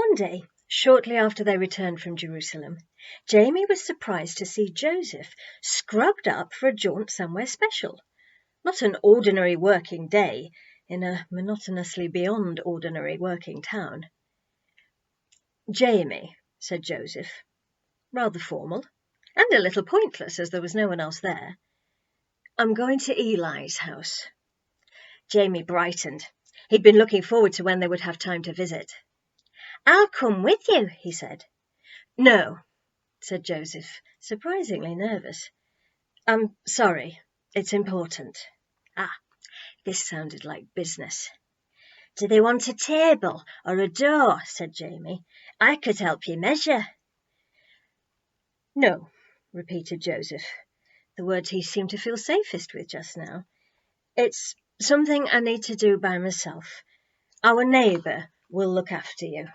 One day, shortly after they returned from Jerusalem, Jamie was surprised to see Joseph scrubbed up for a jaunt somewhere special. Not an ordinary working day in a monotonously beyond ordinary working town. "Jamie," said Joseph, rather formal, and a little pointless as there was no one else there, "I'm going to Eli's house." Jamie brightened. He'd been looking forward to when they would have time to visit. "I'll come with you," he said. "No," said Joseph, surprisingly nervous. "I'm sorry, it's important." This sounded like business. "Do they want a table or a door?" said Jamie. "I could help you measure." "No," repeated Joseph, the word he seemed to feel safest with just now. "It's something I need to do by myself. Our neighbour will look after you."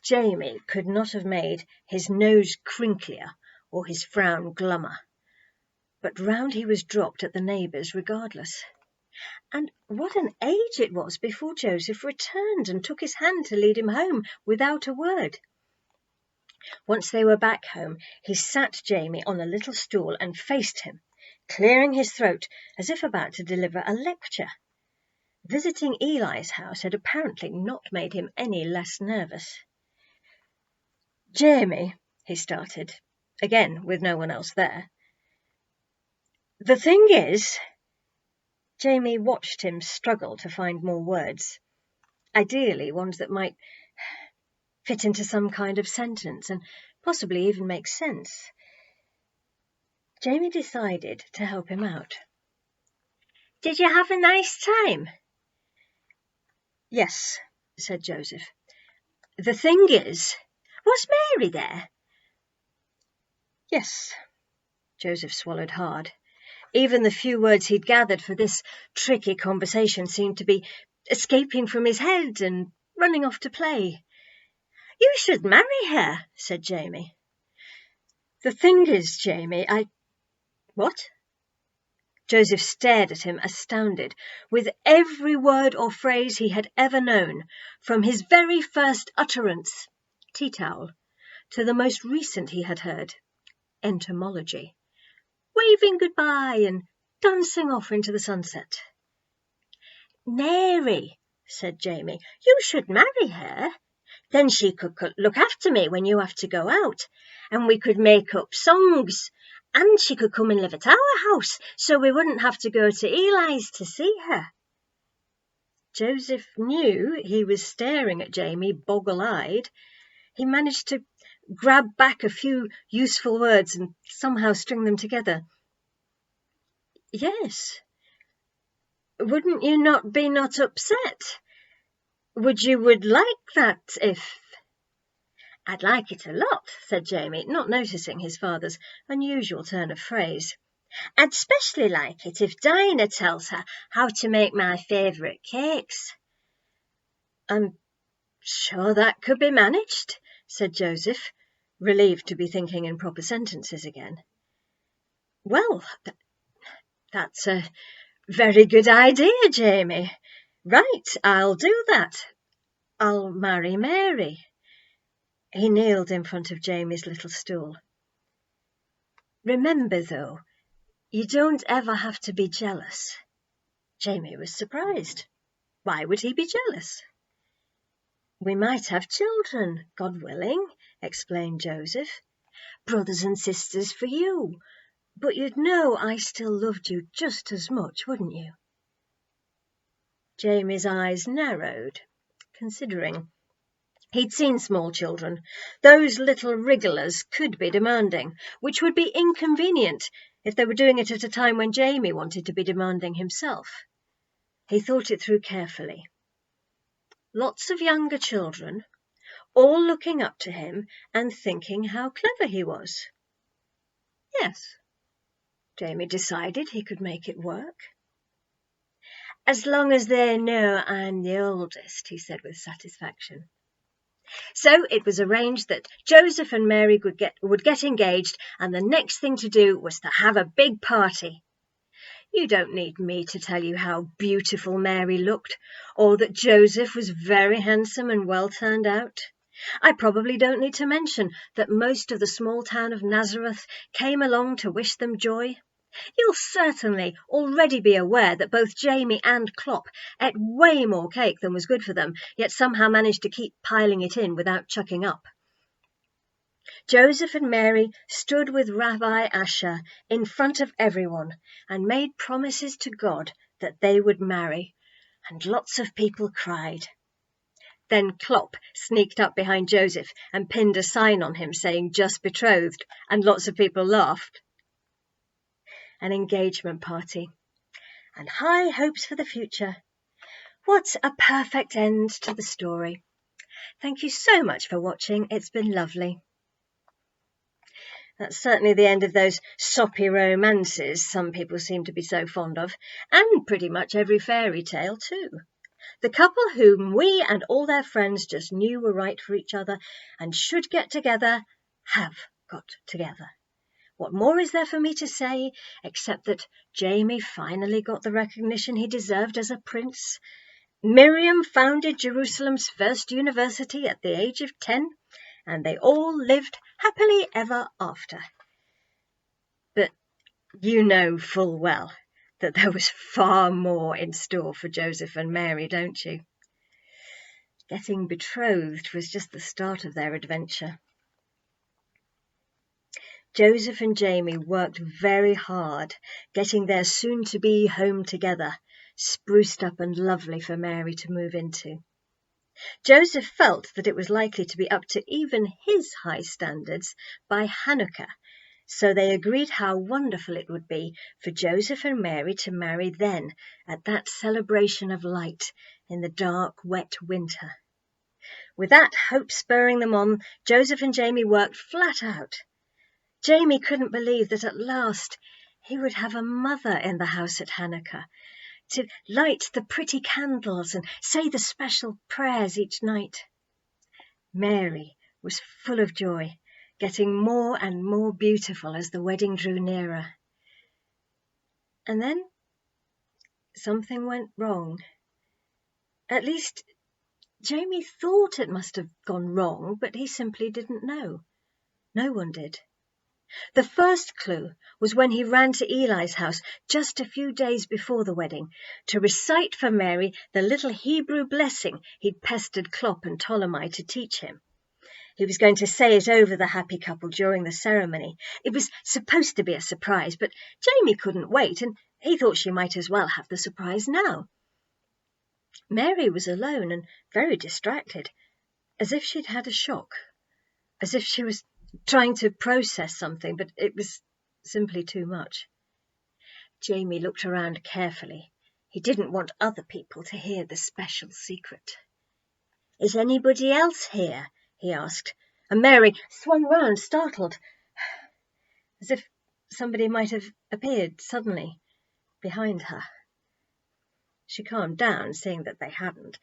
Jamie could not have made his nose crinklier or his frown glummer, but round he was dropped at the neighbours regardless. And what an age it was before Joseph returned and took his hand to lead him home without a word. Once they were back home, he sat Jamie on a little stool and faced him, clearing his throat as if about to deliver a lecture. Visiting Eli's house had apparently not made him any less nervous. "Jamie," he started, again with no one else there. "The thing is—" Jamie watched him struggle to find more words, ideally ones that might fit into some kind of sentence and possibly even make sense. Jamie decided to help him out. "Did you have a nice time?" "Yes," said Joseph. "The thing is—" "Was Mary there?" "Yes." Joseph swallowed hard. Even the few words he'd gathered for this tricky conversation seemed to be escaping from his head and running off to play. "You should marry her," said Jamie. "The thing is, Jamie, What?" Joseph stared at him, astounded, with every word or phrase he had ever known, from his very first utterance, tea towel, to the most recent he had heard, entomology, waving goodbye and dancing off into the sunset. "Mary," said Jamie, "you should marry her. Then she could look after me when you have to go out, and we could make up songs, and she could come and live at our house, so we wouldn't have to go to Eli's to see her." Joseph knew he was staring at Jamie boggle-eyed. He managed to grab back a few useful words and somehow string them together. "Yes. Wouldn't you not be not upset? Would like that if—" "I'd like it a lot," said Jamie, not noticing his father's unusual turn of phrase. "I'd specially like it if Dinah tells her how to make my favourite cakes." "I'm sure that could be managed," said Joseph, relieved to be thinking in proper sentences again. "Well, that's a very good idea, Jamie. Right, I'll do that. I'll marry Mary." He kneeled in front of Jamie's little stool. "Remember, though, you don't ever have to be jealous." Jamie was surprised. Why would he be jealous? "We might have children, God willing," explained Joseph. "Brothers and sisters for you. But you'd know I still loved you just as much, wouldn't you?" Jamie's eyes narrowed, considering. He'd seen small children. Those little wrigglers could be demanding, which would be inconvenient if they were doing it at a time when Jamie wanted to be demanding himself. He thought it through carefully. Lots of younger children, all looking up to him and thinking how clever he was. Yes, Jamie decided he could make it work. "As long as they know I'm the oldest," he said with satisfaction. So it was arranged that Joseph and Mary would get engaged, and the next thing to do was to have a big party. You don't need me to tell you how beautiful Mary looked, or that Joseph was very handsome and well turned out. I probably don't need to mention that most of the small town of Nazareth came along to wish them joy. You'll certainly already be aware that both Jamie and Clop ate way more cake than was good for them, yet somehow managed to keep piling it in without chucking up. Joseph and Mary stood with Rabbi Asher in front of everyone and made promises to God that they would marry, and lots of people cried. Then Clop sneaked up behind Joseph and pinned a sign on him saying "just betrothed," and lots of people laughed. An engagement party, and high hopes for the future. What a perfect end to the story. Thank you so much for watching. It's been lovely. That's certainly the end of those soppy romances some people seem to be so fond of, and pretty much every fairy tale too. The couple whom we and all their friends just knew were right for each other and should get together have got together. What more is there for me to say, except that Jamie finally got the recognition he deserved as a prince? Miriam founded Jerusalem's first university at the age of 10, and they all lived happily ever after. But you know full well that there was far more in store for Joseph and Mary, don't you? Getting betrothed was just the start of their adventure. Joseph and Jamie worked very hard, getting their soon-to-be home together, spruced up and lovely for Mary to move into. Joseph felt that it was likely to be up to even his high standards by Hanukkah, so they agreed how wonderful it would be for Joseph and Mary to marry then, at that celebration of light in the dark, wet winter. With that hope spurring them on, Joseph and Jamie worked flat out. Jamie couldn't believe that at last he would have a mother in the house at Hanukkah, to light the pretty candles and say the special prayers each night. Mary was full of joy, getting more and more beautiful as the wedding drew nearer. And then something went wrong. At least Jamie thought it must have gone wrong, but he simply didn't know. No one did. The first clue was when he ran to Eli's house just a few days before the wedding to recite for Mary the little Hebrew blessing he'd pestered Clop and Ptolemy to teach him. He was going to say it over the happy couple during the ceremony. It was supposed to be a surprise, but Jamie couldn't wait, and he thought she might as well have the surprise now. Mary was alone and very distracted, as if she'd had a shock, as if she was trying to process something, but it was simply too much. Jamie looked around carefully. He didn't want other people to hear the special secret. "Is anybody else here?" he asked, and Mary swung round, startled, as if somebody might have appeared suddenly behind her. She calmed down, seeing that they hadn't.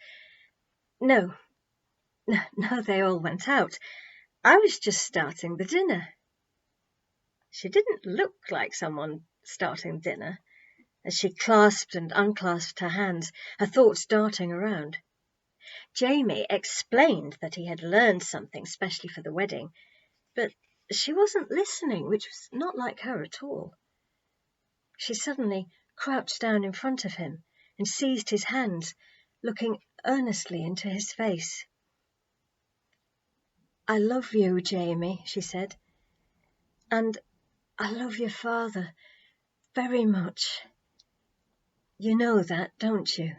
No, they all went out. I was just starting the dinner." She didn't look like someone starting dinner, as she clasped and unclasped her hands, her thoughts darting around. Jamie explained that he had learned something specially for the wedding, but she wasn't listening, which was not like her at all. She suddenly crouched down in front of him and seized his hands, looking earnestly into his face. "I love you, Jamie," she said, "and I love your father very much. You know that, don't you?"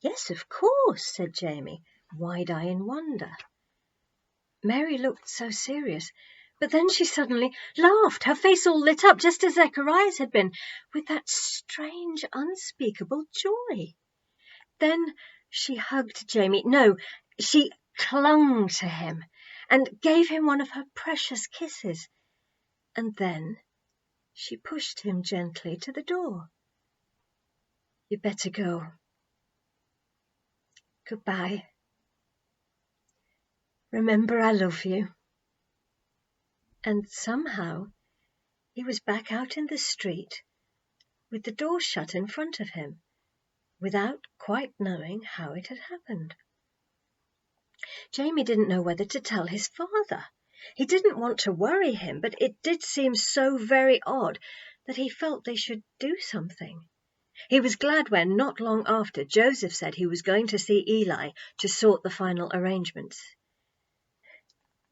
"Yes, of course," said Jamie, wide-eyed in wonder. Mary looked so serious, but then she suddenly laughed, her face all lit up, just as Zechariah's had been, with that strange, unspeakable joy. Then she hugged Jamie. No, she clung to him and gave him one of her precious kisses. And then she pushed him gently to the door. "You'd better go. Goodbye. Remember, I love you." And somehow he was back out in the street, with the door shut in front of him, without quite knowing how it had happened. Jamie didn't know whether to tell his father. He didn't want to worry him, but it did seem so very odd that he felt they should do something. He was glad when, not long after, Joseph said he was going to see Eli to sort the final arrangements.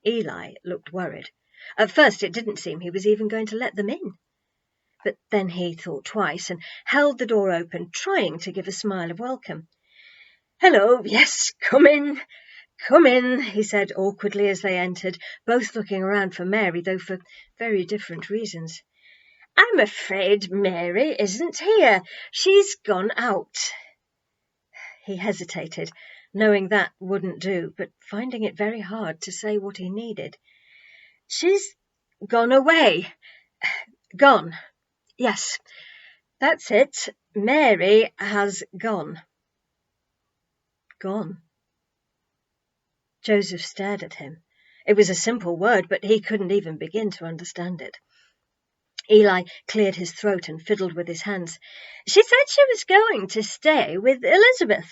Eli looked worried. At first it didn't seem he was even going to let them in. But then he thought twice and held the door open, trying to give a smile of welcome. "Hello, yes, come in, he said awkwardly as they entered, both looking around for Mary, though for very different reasons. "I'm afraid Mary isn't here. She's gone out." He hesitated, knowing that wouldn't do, but finding it very hard to say what he needed. "She's gone away. Gone. Yes, that's it. Mary has gone." Gone. Joseph stared at him. It was a simple word, but he couldn't even begin to understand it. Eli cleared his throat and fiddled with his hands. "She said she was going to stay with Elizabeth."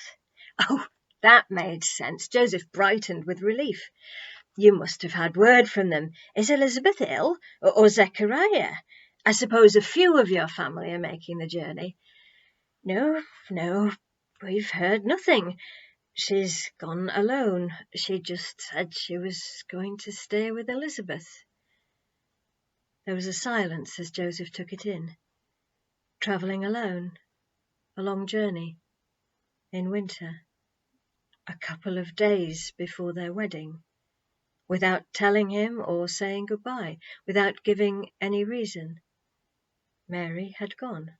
Oh, that made sense. Joseph brightened with relief. "You must have had word from them. Is Elizabeth ill? Or Zechariah? I suppose a few of your family are making the journey." No, we've heard nothing. She's gone alone. She just said she was going to stay with Elizabeth." There was a silence as Joseph took it in. Travelling alone, a long journey, in winter, a couple of days before their wedding, without telling him or saying goodbye, without giving any reason. Mary had gone.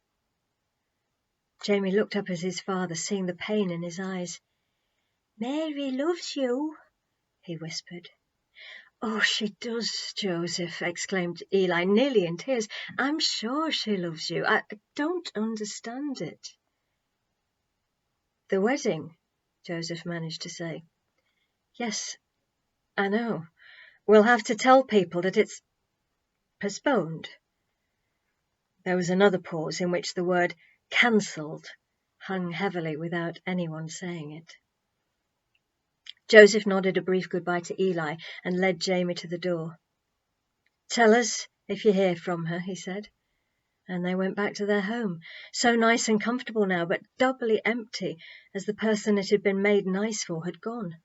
Jamie looked up at his father, seeing the pain in his eyes. "Mary loves you," he whispered. "Oh, she does, Joseph," exclaimed Eli, nearly in tears. "I'm sure she loves you. I don't understand it." "The wedding," Joseph managed to say. "Yes, I know. We'll have to tell people that it's postponed." There was another pause in which the word cancelled hung heavily without anyone saying it. Joseph nodded a brief goodbye to Eli and led Jamie to the door. "Tell us if you hear from her," he said. And they went back to their home, so nice and comfortable now, but doubly empty as the person it had been made nice for had gone.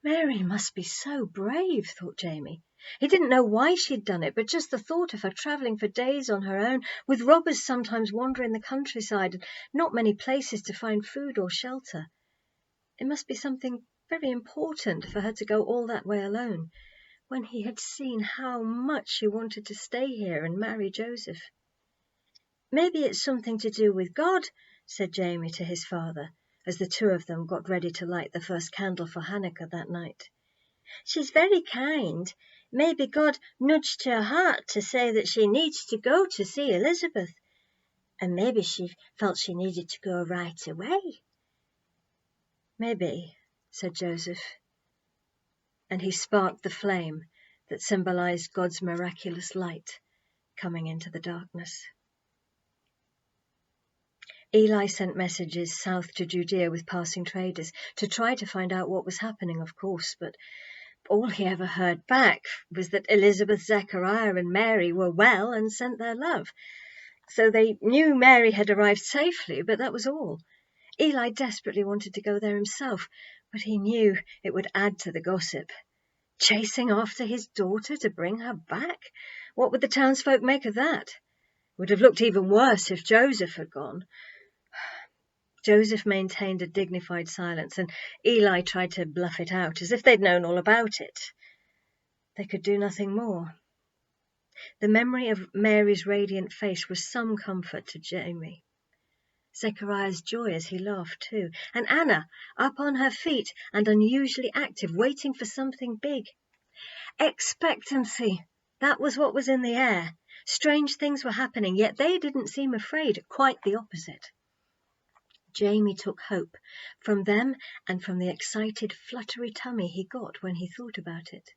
Mary must be so brave, thought Jamie. He didn't know why she'd done it, but just the thought of her travelling for days on her own, with robbers sometimes wandering the countryside and not many places to find food or shelter. It must be something very important for her to go all that way alone, when he had seen how much she wanted to stay here and marry Joseph. "Maybe it's something to do with God," said Jamie to his father, as the two of them got ready to light the first candle for Hanukkah that night. "She's very kind. Maybe God nudged her heart to say that she needs to go to see Elizabeth. And maybe she felt she needed to go right away." "Maybe," said Joseph, and he sparked the flame that symbolized God's miraculous light coming into the darkness. Eli sent messages south to Judea with passing traders to try to find out what was happening, of course, but all he ever heard back was that Elizabeth, Zechariah, and Mary were well and sent their love. So they knew Mary had arrived safely, but that was all. Eli desperately wanted to go there himself, but he knew it would add to the gossip. Chasing after his daughter to bring her back? What would the townsfolk make of that? It would have looked even worse if Joseph had gone. Joseph maintained a dignified silence, and Eli tried to bluff it out, as if they'd known all about it. They could do nothing more. The memory of Mary's radiant face was some comfort to Jamie. Zechariah's joy as he laughed too, and Anna, up on her feet and unusually active, waiting for something big. Expectancy, that was what was in the air. Strange things were happening, yet they didn't seem afraid, quite the opposite. Jamie took hope from them and from the excited, fluttery tummy he got when he thought about it.